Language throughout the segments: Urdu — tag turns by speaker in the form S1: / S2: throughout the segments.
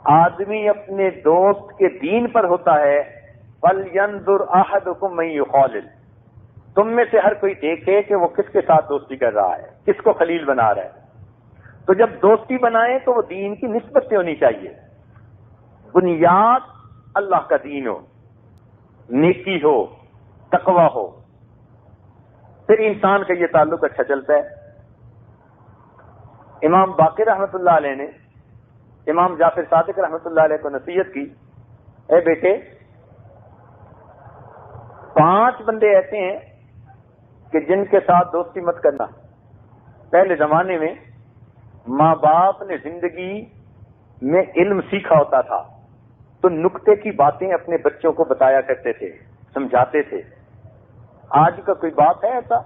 S1: آدمی اپنے دوست کے دین پر ہوتا ہے. فَلْيَنْظُرْ أَحَدُكُمْ مَن يُخَالِلُ، تم میں سے ہر کوئی دیکھے کہ وہ کس کے ساتھ دوستی کر رہا ہے، کس کو خلیل بنا رہا ہے. تو جب دوستی بنائے تو وہ دین کی نسبت سے ہونی چاہیے. بنیاد اللہ کا دین ہو، نیکی ہو، تقوی ہو، پھر انسان کا یہ تعلق اچھا چلتا ہے. امام باقر رحمۃ اللہ علیہ نے امام جعفر صادق رحمۃ اللہ علیہ کو نصیحت کی، اے بیٹے 5 بندے ایسے ہیں کہ جن کے ساتھ دوستی مت کرنا. پہلے زمانے میں ماں باپ نے زندگی میں علم سیکھا ہوتا تھا تو نکتے کی باتیں اپنے بچوں کو بتایا کرتے تھے، سمجھاتے تھے. آج کا کوئی باپ ہے ایسا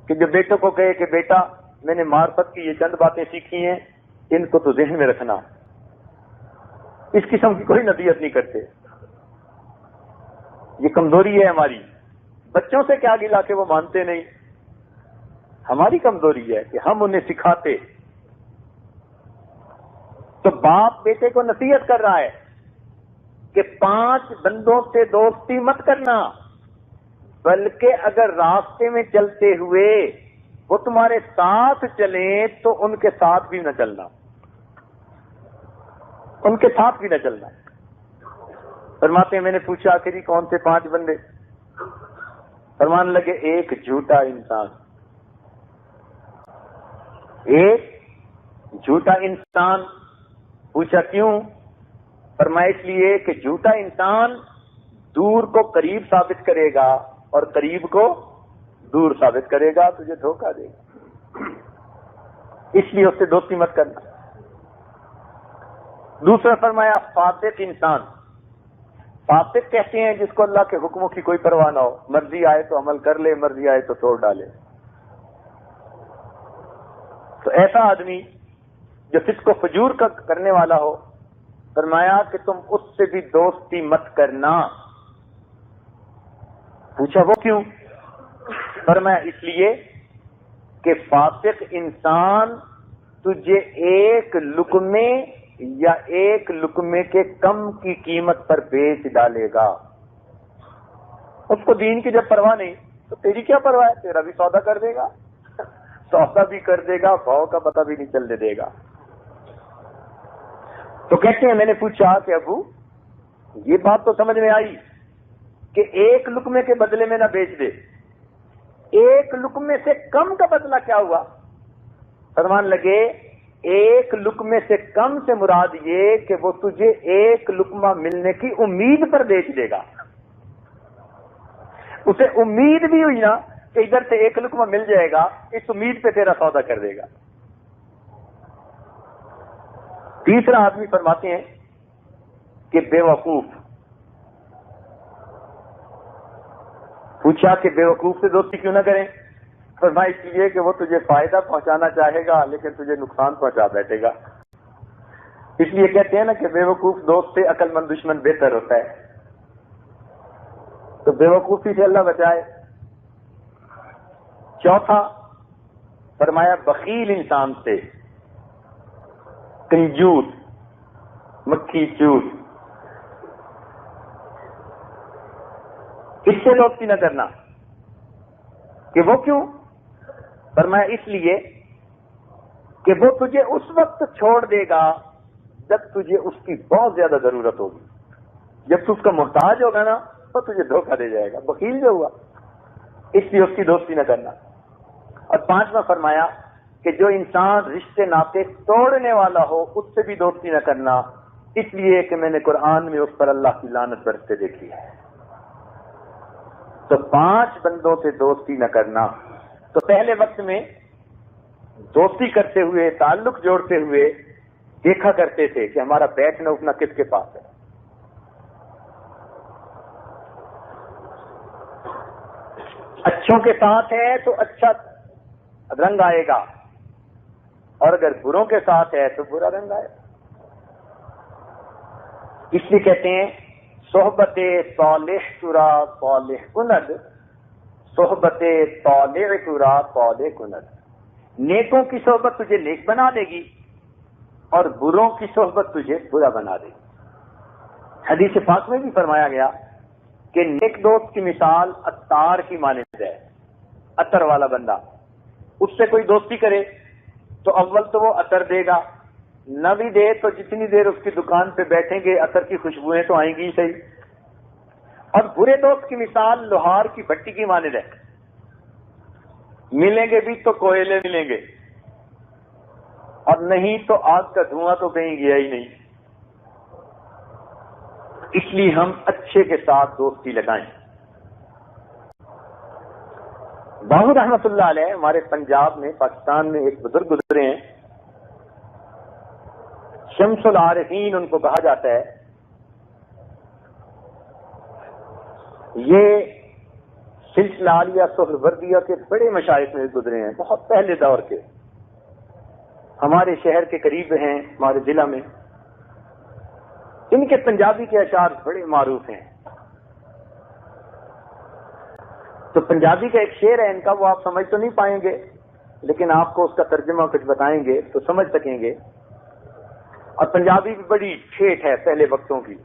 S1: کہ جو بیٹوں کو کہے کہ بیٹا میں نے معرفت کی یہ چند باتیں سیکھی ہیں، ان کو تو ذہن میں رکھنا. اس قسم کی کوئی نصیحت نہیں کرتے. یہ کمزوری ہے ہماری. بچوں سے کیا گلا کہ وہ مانتے نہیں، ہماری کمزوری ہے کہ ہم انہیں سکھاتے. تو باپ بیٹے کو نصیحت کر رہا ہے کہ 5 بندوں سے دوستی مت کرنا، بلکہ اگر راستے میں چلتے ہوئے وہ تمہارے ساتھ چلیں تو ان کے ساتھ بھی نہ چلنا، ان کے ساتھ بھی نہ چلنا. فرماتے ہیں میں نے پوچھا کہ جی کون سے 5 بندے؟ فرمان لگے ایک جھوٹا انسان. ایک جھوٹا انسان. پوچھا کیوں؟ فرمایا اس لیے کہ جھوٹا انسان دور کو قریب ثابت کرے گا اور قریب کو دور ثابت کرے گا، تجھے دھوکہ دے گا. اس لیے اس سے دوستی مت کرنا. دوسرا فرمایا فاسق انسان. فاسق کہتے ہیں جس کو اللہ کے حکموں کی کوئی پرواہ نہ ہو، مرضی آئے تو عمل کر لے، مرضی آئے تو توڑ ڈالے. تو ایسا آدمی جو فسق و فجور کا کرنے والا ہو، فرمایا کہ تم اس سے بھی دوستی مت کرنا. پوچھا وہ کیوں؟ فرمایا اس لیے کہ فاسق انسان تجھے ایک لقمے یا ایک لقمے کے کم کی قیمت پر بیچ ڈالے گا. اس کو دین کی جب پرواہ نہیں تو تیری کیا پرواہ ہے؟ تیرا بھی سودا کر دے گا، سودا بھی کر دے گا، بھاؤ کا پتہ بھی نہیں چلنے دے گا. تو کہتے ہیں میں نے پوچھا کہ ابو یہ بات تو سمجھ میں آئی کہ ایک لقمے کے بدلے میں نہ بیچ دے، ایک لقمے سے کم کا بدلہ کیا ہوا؟ فرمان لگے ایک لقمے سے کم سے مراد یہ کہ وہ تجھے ایک لقمہ ملنے کی امید پر بیچ دے گا. اسے امید بھی ہوئی نا کہ ادھر سے ایک لقمہ مل جائے گا، اس امید پہ تیرا سودا کر دے گا. تیسرا آدمی فرماتے ہیں کہ بے وقوف. پوچھا کہ بے وقوف سے دوستی کیوں نہ کریں؟ فرمایا اس لیے کہ وہ تجھے فائدہ پہنچانا چاہے گا لیکن تجھے نقصان پہنچا بیٹھے گا. اس لیے کہتے ہیں نا کہ بے وقوف دوست سے عقل مند دشمن بہتر ہوتا ہے. تو بے وقوفی سے اللہ بچائے. چوتھا فرمایا بخیل انسان سے، کنجوس، مکھی چوس، اس سے دوستی نہ کرنا. کہ وہ کیوں؟ فرمایا اس لیے کہ وہ تجھے اس وقت چھوڑ دے گا جب تجھے اس کی بہت زیادہ ضرورت ہوگی. جب تو اس کا محتاج ہوگا نا تو تجھے دھوکہ دے جائے گا. بخیل جو ہوا، اس لیے اس کی دوستی نہ کرنا. اور 5واں فرمایا کہ جو انسان رشتے ناطے توڑنے والا ہو اس سے بھی دوستی نہ کرنا، اس لیے کہ میں نے قرآن میں اس پر اللہ کی لعنت برستے دیکھی ہے. تو 5 بندوں سے دوستی نہ کرنا. تو پہلے وقت میں دوستی کرتے ہوئے، تعلق جوڑتے ہوئے دیکھا کرتے تھے کہ ہمارا بیٹھنا اٹھنا کس کے پاس ہے. اچھوں کے ساتھ ہے تو اچھا رنگ آئے گا، اور اگر بروں کے ساتھ ہے تو برا رنگ آئے گا. اس لیے کہتے ہیں صحبت صالح ترا صالح کند، صحبت طالع ترا طالع کند. نیکوں کی صحبت تجھے نیک بنا دے گی اور بروں کی صحبت تجھے برا بنا دے. حدیث پاک میں بھی فرمایا گیا کہ نیک دوست کی مثال عطار کی مانند ہے. عطر والا بندہ، اس سے کوئی دوستی کرے تو اول تو وہ عطر دے گا، نہ بھی دے تو جتنی دیر اس کی دکان پہ بیٹھیں گے عطر کی خوشبوئیں تو آئیں گی صحیح. اور برے دوست کی مثال لوہار کی بھٹی کی مانند ہے. ملیں گے بھی تو کوئلے ملیں گے، اور نہیں تو آگ کا دھواں تو کہیں گیا ہی نہیں. اس لیے ہم اچھے کے ساتھ دوستی لگائیں. باہو رحمت اللہ علیہ ہمارے پنجاب میں، پاکستان میں ایک بزرگ گزرے ہیں، شمس العارفین ان کو کہا جاتا ہے. یہ سلسلہ عالیہ سہروردیہ کے بڑے مشائخ میں گزرے ہیں، بہت پہلے دور کے. ہمارے شہر کے قریب ہیں، ہمارے ضلع میں. ان کے پنجابی کے اشعار بڑے معروف ہیں. تو پنجابی کا ایک شعر ہے ان کا، وہ آپ سمجھ تو نہیں پائیں گے، لیکن آپ کو اس کا ترجمہ کچھ بتائیں گے تو سمجھ سکیں گے. اور پنجابی بھی بڑی ٹھیٹھ ہے پہلے وقتوں کی،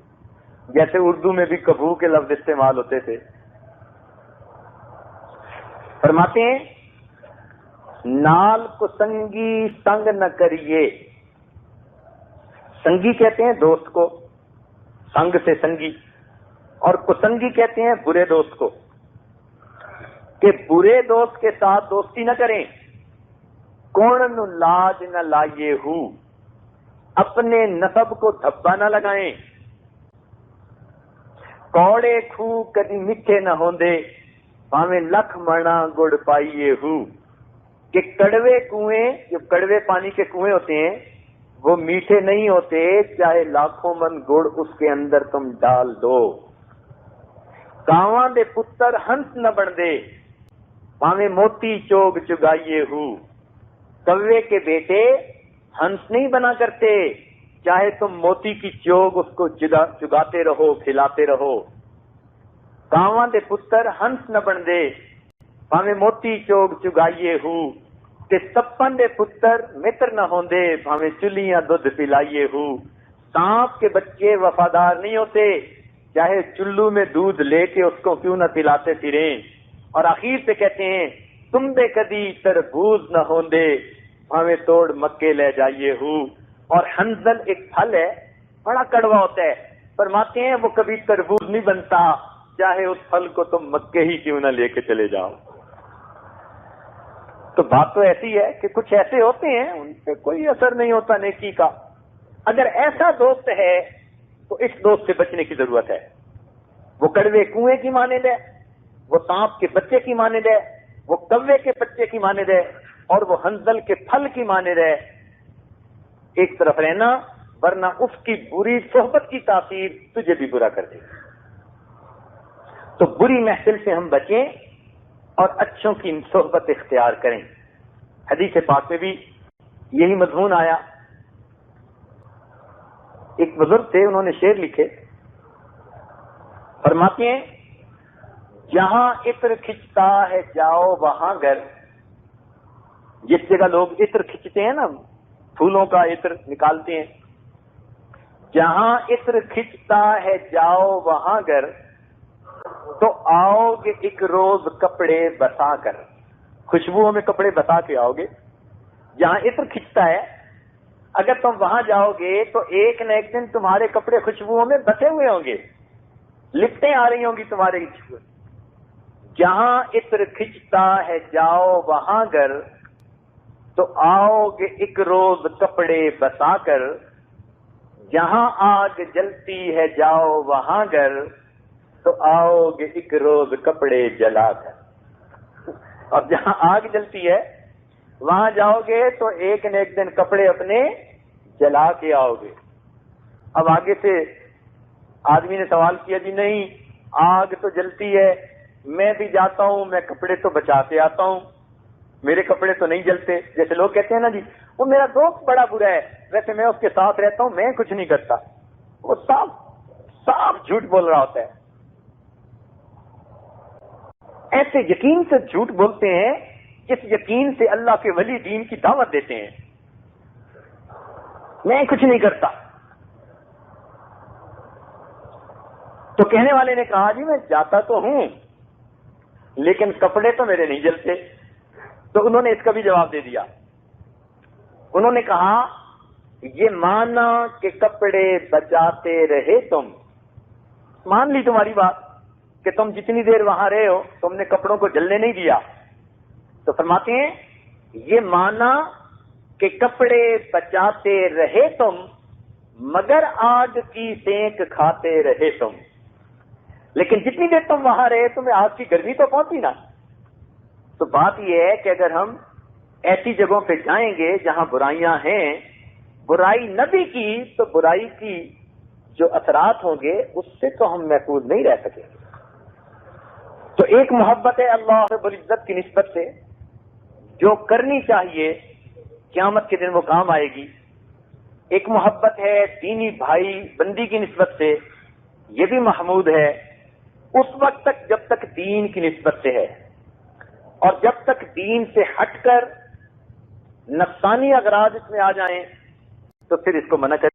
S1: جیسے اردو میں بھی کبو کے لفظ استعمال ہوتے تھے. فرماتے ہیں نال کو سنگی سنگ نہ کریے. سنگی کہتے ہیں دوست کو، سنگ سے سنگی، اور کسنگی کہتے ہیں برے دوست کو، کہ برے دوست کے ساتھ دوستی نہ کریں. کون نو لاج نہ لائیے ہو، اپنے نسب کو دھبا نہ لگائیں. کوڑے کھو کدی میٹھے نہ ہوندے، پاویں لکھ منا گڑ پائیے ہو. کہ کڑوے کنویں، جو کڑوے پانی کے کنویں ہوتے ہیں وہ میٹھے نہیں ہوتے، چاہے لاکھوں من گڑ اس کے اندر تم ڈال دو. کاواں دے پتر ہنس نہ بن دے، پاویں موتی چوگ چگائیے ہو. کوے کے بیٹے ہنس نہیں بنا کرتے، چاہے تم موتی کی چوگ اس کو چگاتے رہو، کھلاتے رہو. کاواں دے پتر ہنس نہ بن دے، پاویں موتی چوگ چگائیے ہو. کہ سپن دے پتر متر نہ ہوندے، بھاویں چلیاں دودھ پلائیے ہو. سانپ کے بچے وفادار نہیں ہوتے، چاہے چلو میں دودھ لے کے اس کو کیوں نہ پلاتے پھریں. اور آخر سے کہتے ہیں تم دے کدی تربوز نہ ہوندے، بھاویں توڑ مکے لے جائیے ہو. اور حنظل ایک پھل ہے، بڑا کڑوا ہوتا ہے. فرماتے ہیں وہ کبھی تربوز نہیں بنتا، چاہے اس پھل کو تم مکے ہی کیوں نہ لے کے چلے جاؤ. تو بات تو ایسی ہے کہ کچھ ایسے ہوتے ہیں ان پہ کوئی اثر نہیں ہوتا نیکی کا. اگر ایسا دوست ہے تو اس دوست سے بچنے کی ضرورت ہے. وہ کڑوے کنویں کی مانند ہے، وہ سانپ کے بچے کی مانند ہے، وہ کوے کے بچے کی مانند ہے، اور وہ حنظل کے پھل کی مانند ہے. ایک طرف رہنا، ورنہ اس کی بری صحبت کی تاثیر تجھے بھی برا کر دے. تو بری محفل سے ہم بچیں اور اچھوں کی صحبت اختیار کریں. حدیث پاک میں بھی یہی مضمون آیا. ایک بزرگ تھے، انہوں نے شعر لکھے. فرماتے ہیں جہاں عطر کھچتا ہے جاؤ وہاں گر. جس جگہ لوگ عطر کھچتے ہیں نا، پھولوں کا عطر نکالتے ہیں، جہاں عطر کھچتا ہے جاؤ وہاں گر، تو آؤ گے ایک روز کپڑے بسا کر. خوشبوؤں میں کپڑے بسا کے آؤ گے. جہاں عطر کھچتا ہے اگر تم وہاں جاؤ گے تو ایک نہ ایک دن تمہارے کپڑے خوشبوؤں میں بسے ہوئے ہوں گے، لپٹیں آ رہی ہوں گی تمہارے. جہاں عطر کھچتا ہے جاؤ وہاں گر، تو آؤ گے ایک روز کپڑے بسا کر. جہاں آگ جلتی ہے جاؤ وہاں گر، تو آؤ گے ایک روز کپڑے جلا کر. اور جہاں آگ جلتی ہے وہاں جاؤ گے تو ایک نہ ایک دن کپڑے اپنے جلا کے آؤ گے. اب آگے سے آدمی نے سوال کیا جی نہیں آگ تو جلتی ہے، میں بھی جاتا ہوں، میں کپڑے تو بچا کے آتا ہوں، میرے کپڑے تو نہیں جلتے. جیسے لوگ کہتے ہیں نا جی وہ میرا دوست بڑا برا ہے، ویسے میں اس کے ساتھ رہتا ہوں، میں کچھ نہیں کرتا. وہ صاف صاف جھوٹ بول رہا ہوتا ہے. ایسے یقین سے جھوٹ بولتے ہیں جس یقین سے اللہ کے ولی دین کی دعوت دیتے ہیں. میں کچھ نہیں کرتا. تو کہنے والے نے کہا جی میں جاتا تو ہوں لیکن کپڑے تو میرے نہیں جلتے. تو انہوں نے اس کا بھی جواب دے دیا. انہوں نے کہا یہ مانا کہ کپڑے بچاتے رہے تم، مان لی تمہاری بات کہ تم جتنی دیر وہاں رہے ہو تم نے کپڑوں کو جلنے نہیں دیا. تو فرماتے ہیں یہ مانا کہ کپڑے بچاتے رہے تم مگر آگ کی سینک کھاتے رہے تم. لیکن جتنی دیر تم وہاں رہے تمہیں آگ کی گرمی تو پہنچی نا. تو بات یہ ہے کہ اگر ہم ایسی جگہوں پہ جائیں گے جہاں برائیاں ہیں، برائی نہ بھی کی تو برائی کی جو اثرات ہوں گے اس سے تو ہم محفوظ نہیں رہ سکیں گے. تو ایک محبت ہے اللہ رب العزت کی نسبت سے جو کرنی چاہیے، قیامت کے دن وہ کام آئے گی. ایک محبت ہے دینی بھائی بندی کی نسبت سے، یہ بھی محمود ہے اس وقت تک جب تک دین کی نسبت سے ہے، اور جب تک دین سے ہٹ کر نفسانی اغراض اس میں آ جائیں تو پھر اس کو منع کر